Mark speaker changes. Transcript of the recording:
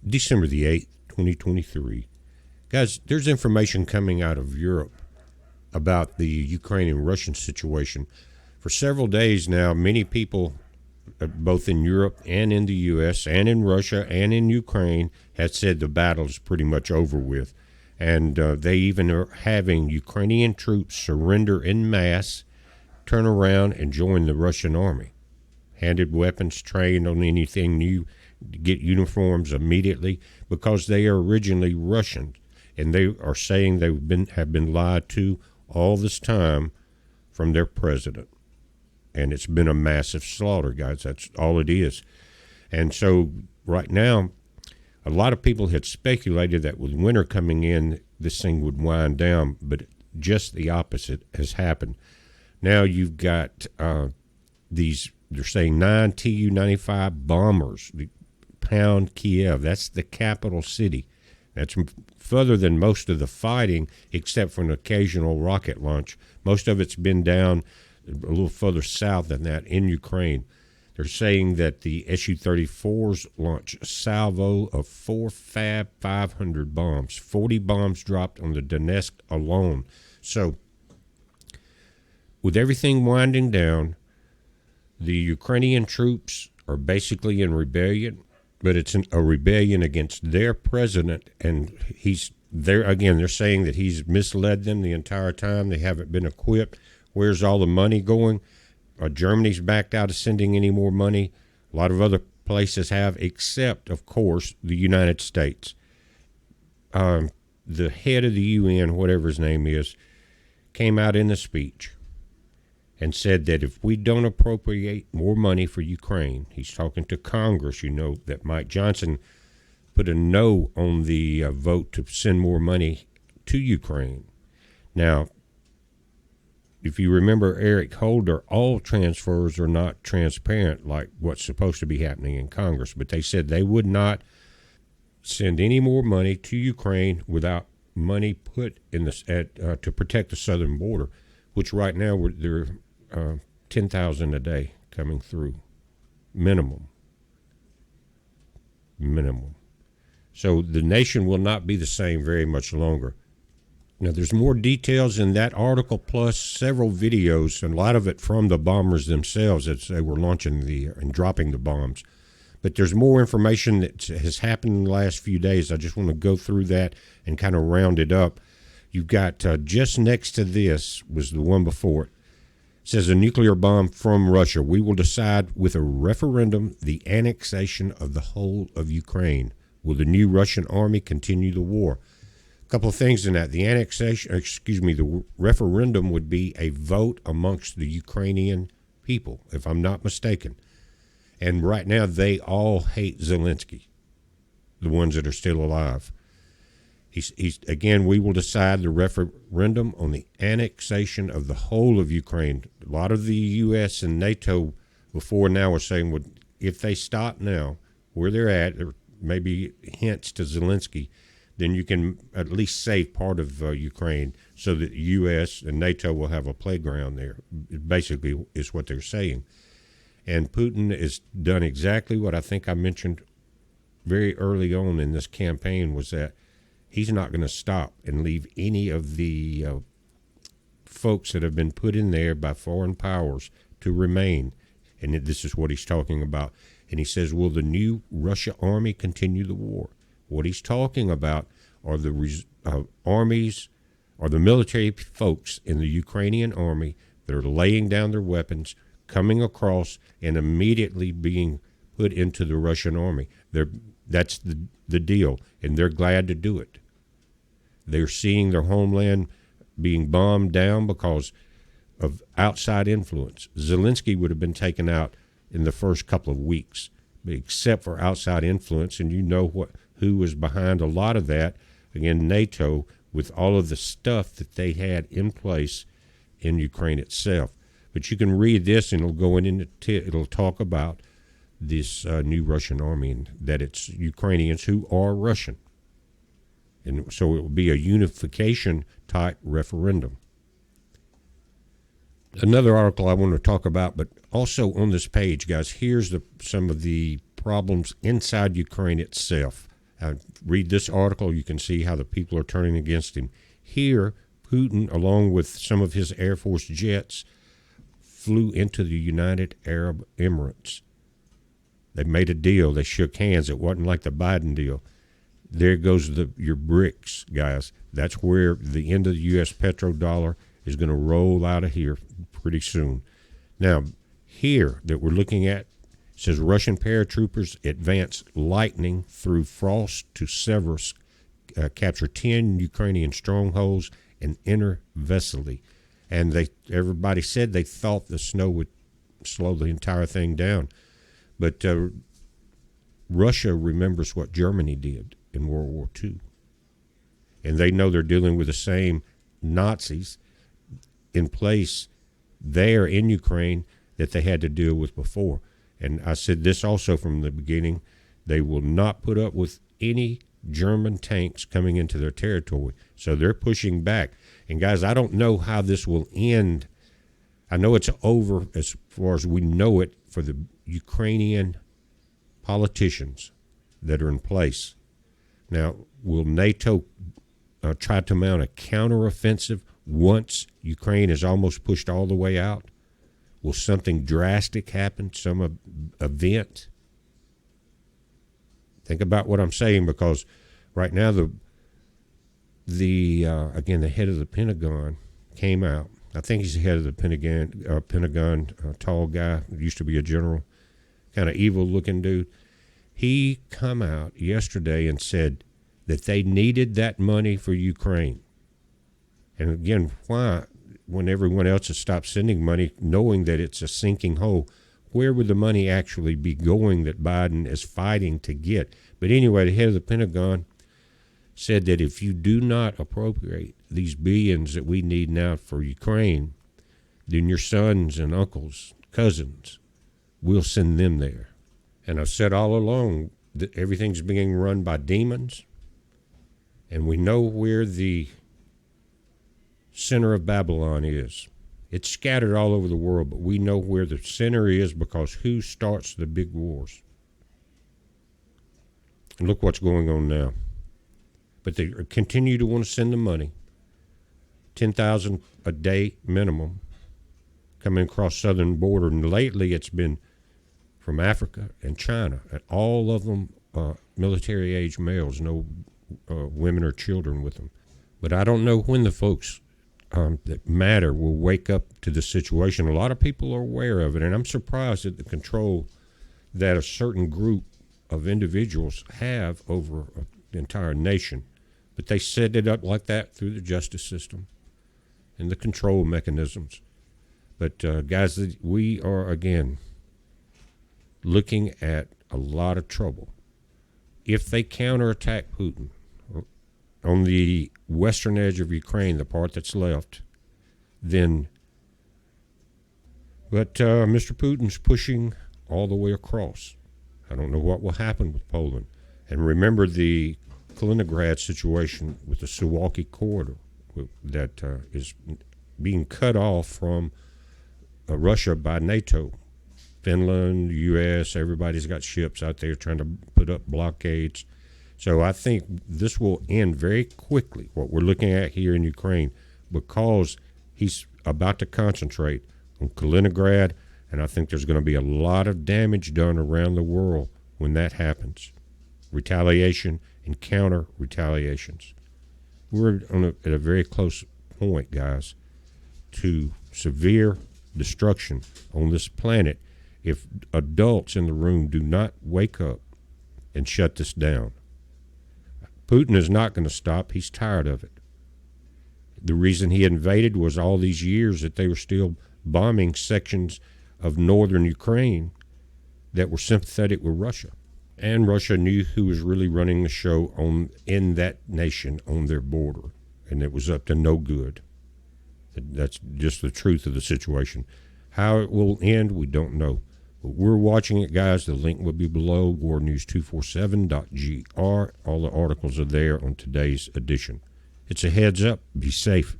Speaker 1: December the 8th, 2023. Guys, there's information coming out of Europe about the Ukrainian Russian situation. For several days now, many people, both in Europe and in the U.S. and in Russia and in Ukraine, have said the battle is pretty much over with. And they even are having Ukrainian troops surrender en masse, turn around and join the Russian army. Handed weapons, trained on anything new, get uniforms immediately, because they are originally Russian, and they are saying they have been lied to all this time from their president. And it's been a massive slaughter, guys. That's all it is. And so right now, a lot of people had speculated that with winter coming in, this thing would wind down, but just the opposite has happened. Now you've got these, they're saying 9 Tu-95 bombers pound Kiev. That's the capital city. That's further than most of the fighting, except for an occasional rocket launch. Most of it's been down a little further south than that in Ukraine. They're saying that the Su-34s launch a salvo of 4 Fab 500 bombs. 40 bombs dropped on the Donetsk alone. So, with everything winding down, the Ukrainian troops are basically in rebellion, but it's a rebellion against their president, and he's there again. They're saying that he's misled them the entire time. They haven't been equipped. Where's all the money going? Germany's backed out of sending any more money. A lot of other places have, except, of course, the United States. The head of the UN, whatever his name is, came out in a speech and said that if we don't appropriate more money for Ukraine, he's talking to Congress, you know, that Mike Johnson put a no on the vote to send more money to Ukraine. Now, if you remember Eric Holder, all transfers are not transparent like what's supposed to be happening in Congress, but they said they would not send any more money to Ukraine without money put in the to protect the southern border, which right now they're 10,000 a day coming through, minimum. So the nation will not be the same very much longer. Now, there's more details in that article, plus several videos, and a lot of it from the bombers themselves as they were launching and dropping the bombs. But there's more information that has happened in the last few days. I just want to go through that and kind of round it up. You've got just next to this was the one before it. It says a nuclear bomb from Russia. We will decide with a referendum the annexation of the whole of Ukraine. Will the new Russian army continue the war? A couple of things in that. The referendum would be a vote amongst the Ukrainian people, if I'm not mistaken. And right now they all hate Zelensky, the ones that are still alive. He's again, we will decide the referendum on the annexation of the whole of Ukraine. A lot of the U.S. and NATO before now are saying, well, if they stop now where they're at, or maybe hints to Zelensky, then you can at least save part of Ukraine so that the U.S. and NATO will have a playground there, basically is what they're saying. And Putin has done exactly what I think I mentioned very early on in this campaign, was that he's not going to stop and leave any of the folks that have been put in there by foreign powers to remain. And this is what he's talking about. And he says, will the new Russia army continue the war? What he's talking about are the armies, or the military folks in the Ukrainian army that are laying down their weapons, coming across, and immediately being put into the Russian army. That's the deal, and they're glad to do it. They're seeing their homeland being bombed down because of outside influence. Zelensky would have been taken out in the first couple of weeks, except for outside influence, and you know who was behind a lot of that. Again, NATO, with all of the stuff that they had in place in Ukraine itself. But you can read this, and it'll go into it'll talk about this new Russian army, and that it's Ukrainians who are Russian. And so it will be a unification type referendum. Another article I want to talk about, but also on this page, guys, here's some of the problems inside Ukraine itself. Read this article. You can see how the people are turning against him. Here, Putin, along with some of his Air Force jets, flew into the United Arab Emirates. They made a deal. They shook hands. It wasn't like the Biden deal. There goes your BRICS, guys. That's where the end of the U.S. petrodollar is going to roll out of here pretty soon. Now, here that we're looking at, says Russian paratroopers advance lightning through frost to Seversk, capture 10 Ukrainian strongholds and enter Vesely. And everybody said they thought the snow would slow the entire thing down. But Russia remembers what Germany did in World War II. And they know they're dealing with the same Nazis in place there in Ukraine that they had to deal with before. And I said this also from the beginning. They will not put up with any German tanks coming into their territory. So they're pushing back. And guys, I don't know how this will end. I know it's over as far as we know it for the Ukrainian politicians that are in place. Now, will NATO try to mount a counteroffensive once Ukraine is almost pushed all the way out? Will something drastic happen, some event? Think about what I'm saying, because right now the head of the Pentagon came out. I think he's the head of the Pentagon, tall guy, used to be a general, kind of evil-looking dude. He come out yesterday and said that they needed that money for Ukraine. And again, why, when everyone else has stopped sending money, knowing that it's a sinking hole, where would the money actually be going that Biden is fighting to get? But anyway, the head of the Pentagon said that if you do not appropriate these billions that we need now for Ukraine, then your sons and uncles, cousins, we'll send them there. And I've said all along that everything's being run by demons, and we know where the center of Babylon is. It's scattered all over the world, but we know where the center is because who starts the big wars? And look what's going on now. But they continue to want to send the money, 10,000 a day minimum, coming across southern border. And lately it's been from Africa and China, and all of them military-age males, no women or children with them. But I don't know when the folks that matter will wake up to the situation. A lot of people are aware of it, and I'm surprised at the control that a certain group of individuals have over the entire nation. But they set it up like that through the justice system and the control mechanisms. But guys, we are, again, looking at a lot of trouble. If they counterattack Putin on the western edge of Ukraine, the part that's left, then, but Mr. Putin's pushing all the way across. I don't know what will happen with Poland. And remember the Kaliningrad situation with the Suwalki corridor that is being cut off from Russia by NATO. Finland, U.S., everybody's got ships out there trying to put up blockades. So I think this will end very quickly, what we're looking at here in Ukraine, because he's about to concentrate on Kaliningrad, and I think there's going to be a lot of damage done around the world when that happens. Retaliation and counter-retaliations. We're at a very close point, guys, to severe destruction on this planet if adults in the room do not wake up and shut this down. Putin is not going to stop. He's tired of it. The reason he invaded was all these years that they were still bombing sections of northern Ukraine that were sympathetic with Russia. And Russia knew who was really running the show in that nation on their border, and it was up to no good. That's just the truth of the situation. How it will end, we don't know. But we're watching it, guys. The link will be below, warnews247.gr. All the articles are there on today's edition. It's a heads up. Be safe.